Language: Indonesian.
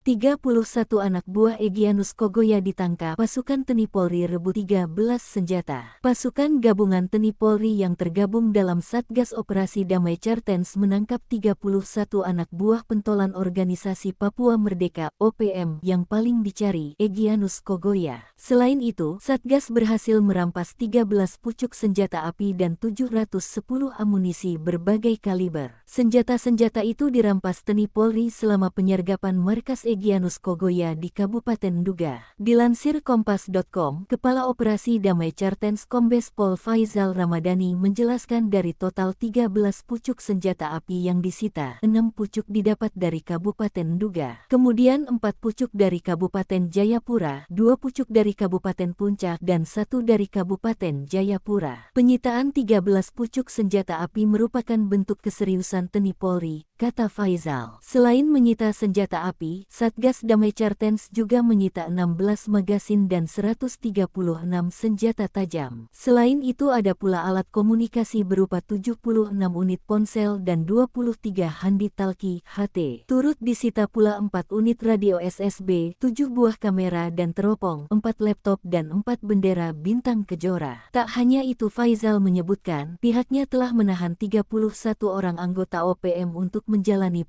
31 anak buah Egyanus Kogoya ditangkap pasukan TNI Polri rebut 13 senjata. Pasukan gabungan TNI Polri yang tergabung dalam Satgas Operasi Damai Cartens menangkap 31 anak buah pentolan organisasi Papua Merdeka (OPM) yang paling dicari, Egyanus Kogoya. Selain itu, Satgas berhasil merampas 13 pucuk senjata api dan 710 amunisi berbagai kaliber. Senjata-senjata itu dirampas TNI Polri selama penyergapan markas Egyanus Kogoya di Kabupaten Nduga. Dilansir Kompas.com, Kepala Operasi Damai Cartens Kombes Pol Faizal Ramadhani menjelaskan dari total 13 pucuk senjata api yang disita, 6 pucuk didapat dari Kabupaten Nduga. Kemudian 4 pucuk dari Kabupaten Jayapura, 2 pucuk dari Kabupaten Puncak dan 1 dari Kabupaten Jayapura. Penyitaan 13 pucuk senjata api merupakan bentuk keseriusan TNI Polri, kata Faizal. Selain menyita senjata api, Satgas Damai Cartens juga menyita 16 magasin dan 136 senjata tajam. Selain itu ada pula alat komunikasi berupa 76 unit ponsel dan 23 handi talkie (HT). Turut disita pula 4 unit radio SSB, 7 buah kamera dan teropong, 4 laptop dan 4 bendera bintang kejora. Tak hanya itu, Faizal menyebutkan pihaknya telah menahan 31 orang anggota OPM untuk menjalani